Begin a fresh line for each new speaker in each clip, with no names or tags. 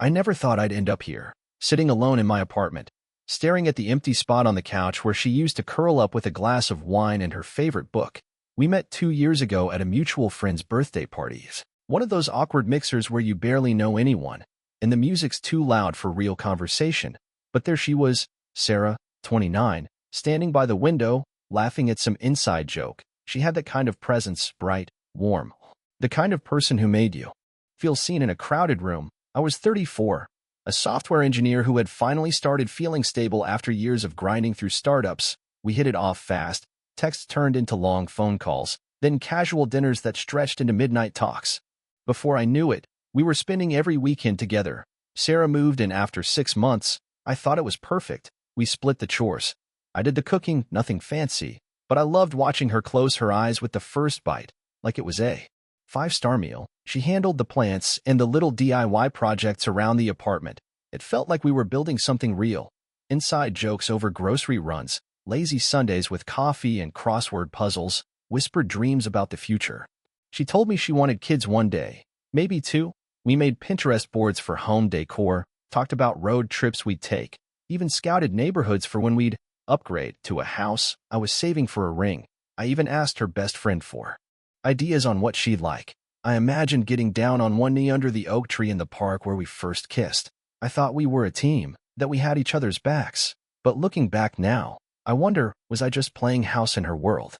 I never thought I'd end up here, sitting alone in my apartment, staring at the empty spot on the couch where she used to curl up with a glass of wine and her favorite book. We met 2 years ago at a mutual friend's birthday party. One of those awkward mixers where you barely know anyone, and the music's too loud for real conversation. But there she was, Sarah, 29, standing by the window, laughing at some inside joke. She had that kind of presence, bright, warm. The kind of person who made you feel seen in a crowded room. I was 34, a software engineer who had finally started feeling stable after years of grinding through startups. We hit it off fast. Texts turned into long phone calls, then casual dinners that stretched into midnight talks. Before I knew it, we were spending every weekend together. Sarah moved in after 6 months. I thought it was perfect. We split the chores. I did the cooking, nothing fancy, but I loved watching her close her eyes with the first bite, like it was a 5-star meal. She handled the plants and the little DIY projects around the apartment. It felt like we were building something real. Inside jokes over grocery runs, lazy Sundays with coffee and crossword puzzles, whispered dreams about the future. She told me she wanted kids one day, maybe 2. We made Pinterest boards for home decor, talked about road trips we'd take, even scouted neighborhoods for when we'd upgrade to a house. I was saving for a ring. I even asked her best friend for ideas on what she'd like. I imagined getting down on one knee under the oak tree in the park where we first kissed. I thought we were a team, that we had each other's backs. But looking back now, I wonder, was I just playing house in her world?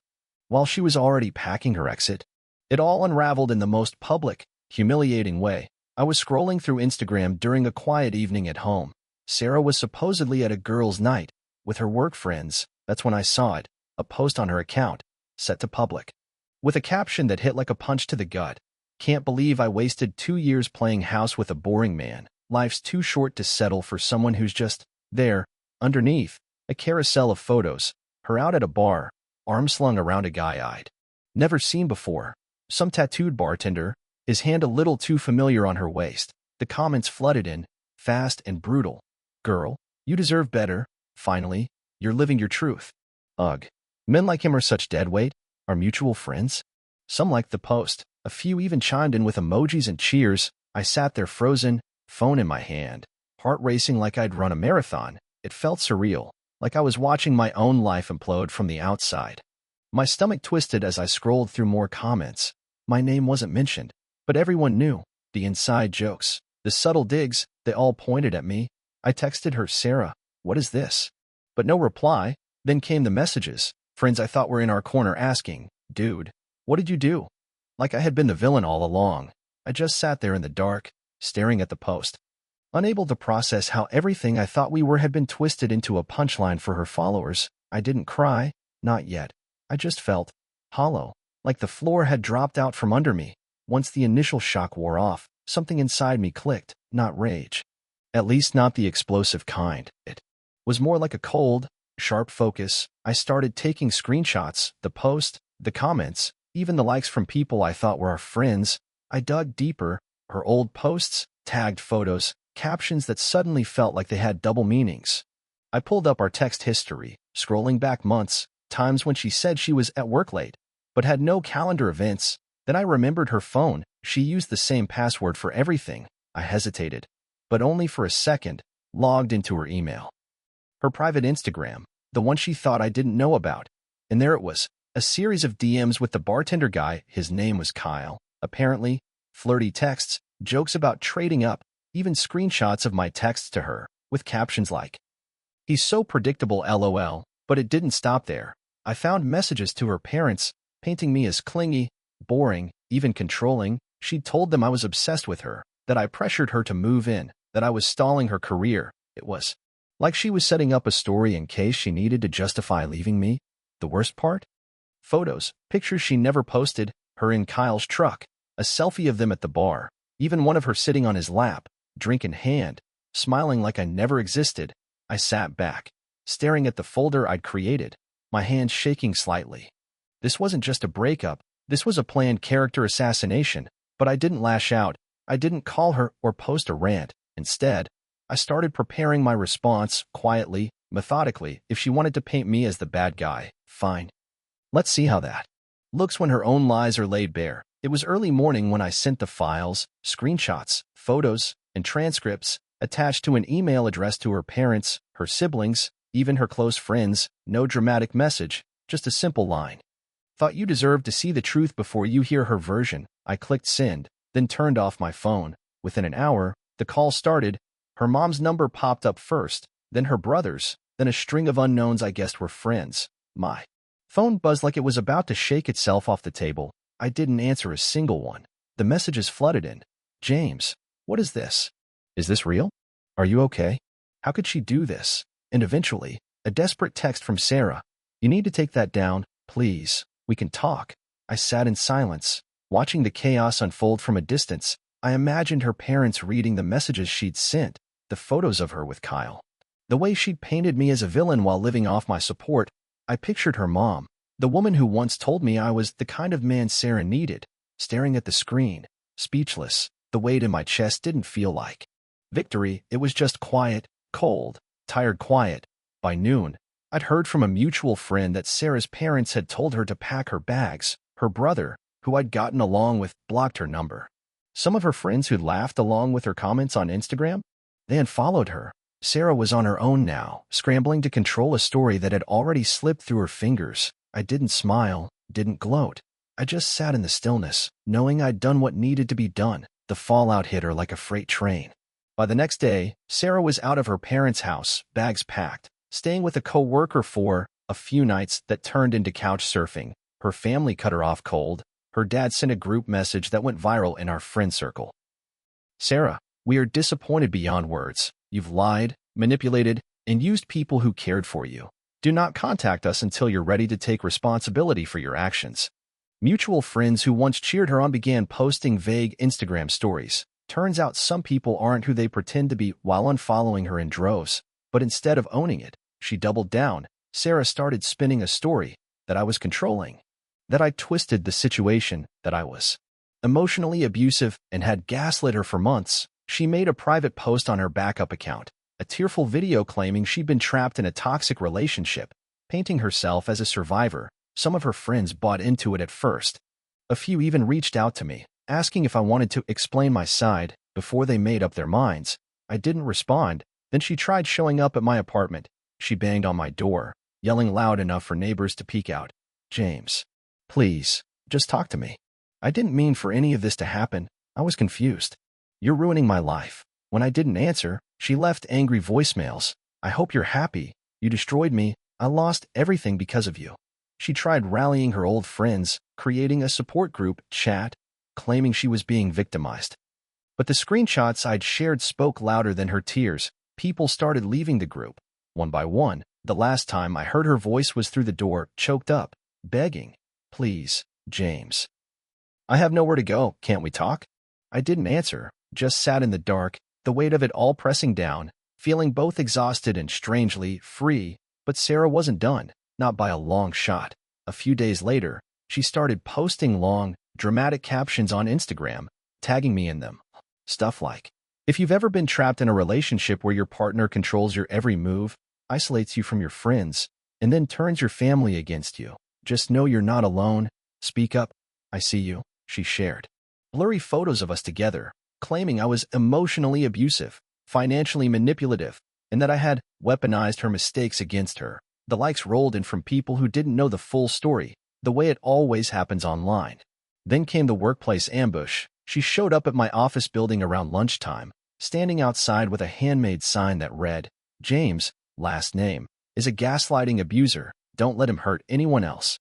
While she was already packing her exit, it all unraveled in the most public, humiliating way. I was scrolling through Instagram during a quiet evening at home. Sarah was supposedly at a girls' night with her work friends. That's when I saw it, a post on her account, set to public, with a caption that hit like a punch to the gut. Can't believe I wasted 2 years playing house with a boring man. Life's too short to settle for someone who's just there. Underneath, a carousel of photos, her out at a bar, arms slung around a guy I'd never seen before. Some tattooed bartender, his hand a little too familiar on her waist. The comments flooded in, fast and brutal. Girl, you deserve better. Finally, you're living your truth. Ugh. Men like him are such deadweight. Our mutual friends? Some liked the post. A few even chimed in with emojis and cheers. I sat there frozen, phone in my hand, heart racing like I'd run a marathon. It felt surreal, like I was watching my own life implode from the outside. My stomach twisted as I scrolled through more comments. My name wasn't mentioned, but everyone knew. The inside jokes, the subtle digs, they all pointed at me. I texted her, Sarah, what is this? But no reply. Then came the messages. Friends I thought were in our corner asking, dude, what did you do? Like I had been the villain all along. I just sat there in the dark, staring at the post, unable to process how everything I thought we were had been twisted into a punchline for her followers. I didn't cry, not yet. I just felt hollow, like the floor had dropped out from under me. Once the initial shock wore off, something inside me clicked, not rage. At least not the explosive kind. It was more like a cold, sharp focus. I started taking screenshots, the post, the comments, even the likes from people I thought were our friends. I dug deeper, her old posts, tagged photos, captions that suddenly felt like they had double meanings. I pulled up our text history, scrolling back months, times when she said she was at work late, but had no calendar events. Then I remembered her phone. She used the same password for everything. I hesitated, but only for a second, logged into her email. Her private Instagram, the one she thought I didn't know about. And there it was, a series of DMs with the bartender guy. His name was Kyle. Apparently, flirty texts, jokes about trading up, even screenshots of my texts to her, with captions like, he's so predictable LOL, but it didn't stop there. I found messages to her parents, painting me as clingy, boring, even controlling. She'd told them I was obsessed with her, that I pressured her to move in, that I was stalling her career. It was like she was setting up a story in case she needed to justify leaving me. The worst part? Photos, pictures she never posted, her in Kyle's truck, a selfie of them at the bar, even one of her sitting on his lap, drink in hand, smiling like I never existed. I sat back, staring at the folder I'd created, my hands shaking slightly. This wasn't just a breakup, this was a planned character assassination, but I didn't lash out, I didn't call her or post a rant. Instead, I started preparing my response, quietly, methodically. If she wanted to paint me as the bad guy, fine. Let's see how that looks when her own lies are laid bare. It was early morning when I sent the files, screenshots, photos, and transcripts attached to an email addressed to her parents, her siblings, even her close friends. No dramatic message, just a simple line. Thought you deserved to see the truth before you hear her version. I clicked send, then turned off my phone. Within an hour, the call started. Her mom's number popped up first, then her brother's, then a string of unknowns I guessed were friends. My phone buzzed like it was about to shake itself off the table. I didn't answer a single one. The messages flooded in. James, what is this? Is this real? Are you okay? How could she do this? And eventually, a desperate text from Sarah. You need to take that down, please. We can talk. I sat in silence, watching the chaos unfold from a distance. I imagined her parents reading the messages she'd sent, the photos of her with Kyle. The way she'd painted me as a villain while living off my support. I pictured her mom, the woman who once told me I was the kind of man Sarah needed, staring at the screen, speechless. The weight in my chest didn't feel like victory. It was just quiet, cold, tired quiet. By noon, I'd heard from a mutual friend that Sarah's parents had told her to pack her bags. Her brother, who I'd gotten along with, blocked her number. Some of her friends who'd laughed along with her comments on Instagram, they had followed her. Sarah was on her own now, scrambling to control a story that had already slipped through her fingers. I didn't smile, didn't gloat. I just sat in the stillness, knowing I'd done what needed to be done. The fallout hit her like a freight train. By the next day, Sarah was out of her parents' house, bags packed, staying with a co-worker for a few nights that turned into couch surfing. Her family cut her off cold. Her dad sent a group message that went viral in our friend circle. Sarah, we are disappointed beyond words. You've lied, manipulated, and used people who cared for you. Do not contact us until you're ready to take responsibility for your actions. Mutual friends who once cheered her on began posting vague Instagram stories. Turns out some people aren't who they pretend to be. While unfollowing her in droves. But instead of owning it, she doubled down. Sarah started spinning a story that I was controlling, that I twisted the situation, that I was emotionally abusive and had gaslit her for months. She made a private post on her backup account, a tearful video claiming she'd been trapped in a toxic relationship, painting herself as a survivor. Some of her friends bought into it at first. A few even reached out to me, asking if I wanted to explain my side before they made up their minds. I didn't respond. Then she tried showing up at my apartment. She banged on my door, yelling loud enough for neighbors to peek out. James, please, just talk to me. I didn't mean for any of this to happen. I was confused. You're ruining my life. When I didn't answer, she left angry voicemails. I hope you're happy. You destroyed me. I lost everything because of you. She tried rallying her old friends, creating a support group chat, claiming she was being victimized. But the screenshots I'd shared spoke louder than her tears. People started leaving the group, one by one. The last time I heard her voice was through the door, choked up, begging, please, James. I have nowhere to go. Can't we talk? I didn't answer, just sat in the dark, the weight of it all pressing down, feeling both exhausted and strangely free. But Sarah wasn't done, not by a long shot. A few days later, she started posting long, dramatic captions on Instagram, tagging me in them. Stuff like, if you've ever been trapped in a relationship where your partner controls your every move, isolates you from your friends, and then turns your family against you, just know you're not alone. Speak up. I see you, she shared. Blurry photos of us together, claiming I was emotionally abusive, financially manipulative, and that I had weaponized her mistakes against her. The likes rolled in from people who didn't know the full story, the way it always happens online. Then came the workplace ambush. She showed up at my office building around lunchtime, standing outside with a handmade sign that read, James, last name, is a gaslighting abuser. Don't let him hurt anyone else.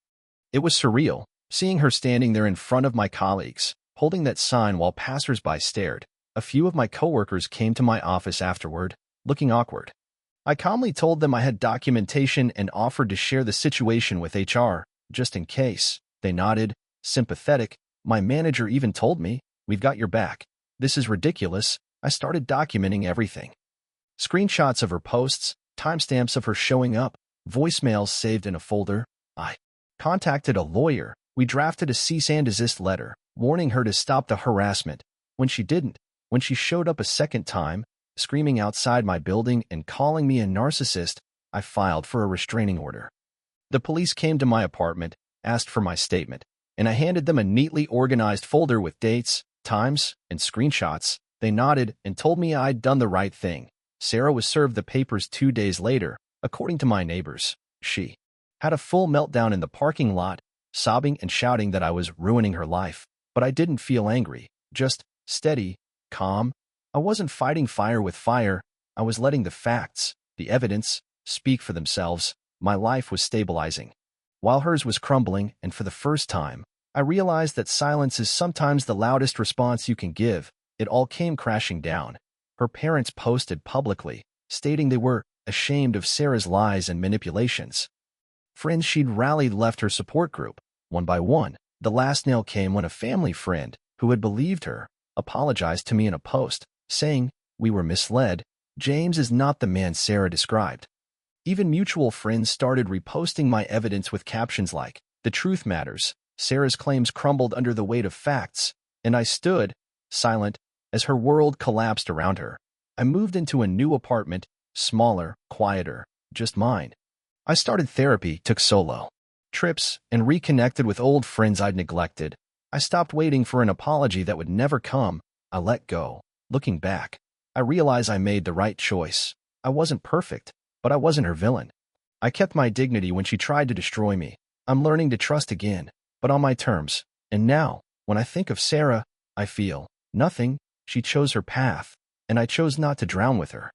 It was surreal, seeing her standing there in front of my colleagues, holding that sign while passersby stared. A few of my coworkers came to my office afterward, looking awkward. I calmly told them I had documentation and offered to share the situation with HR, just in case. They nodded, sympathetic. My manager even told me, we've got your back. This is ridiculous. I started documenting everything. Screenshots of her posts, timestamps of her showing up, voicemails saved in a folder. I contacted a lawyer. We drafted a cease and desist letter, warning her to stop the harassment. When she didn't, when she showed up a second time, screaming outside my building and calling me a narcissist, I filed for a restraining order. The police came to my apartment, asked for my statement, and I handed them a neatly organized folder with dates, times, and screenshots. They nodded and told me I'd done the right thing. Sarah was served the papers 2 days later, according to my neighbors. She had a full meltdown in the parking lot, sobbing and shouting that I was ruining her life. But I didn't feel angry, just steady, calm. I wasn't fighting fire with fire. I was letting the facts, the evidence, speak for themselves. My life was stabilizing, while hers was crumbling, and for the first time, I realized that silence is sometimes the loudest response you can give. It all came crashing down. Her parents posted publicly, stating they were ashamed of Sarah's lies and manipulations. Friends she'd rallied left her support group, one by one. The last nail came when a family friend, who had believed her, apologized to me in a post, saying, "We were misled. James is not the man Sarah described." Even mutual friends started reposting my evidence with captions like, "The truth matters." Sarah's claims crumbled under the weight of facts, and I stood, silent, as her world collapsed around her. I moved into a new apartment, smaller, quieter, just mine. I started therapy, took solo trips, and reconnected with old friends I'd neglected. I stopped waiting for an apology that would never come. I let go. Looking back, I realize I made the right choice. I wasn't perfect, but I wasn't her villain. I kept my dignity when she tried to destroy me. I'm learning to trust again, but on my terms. And now, when I think of Sarah, I feel nothing. She chose her path, and I chose not to drown with her.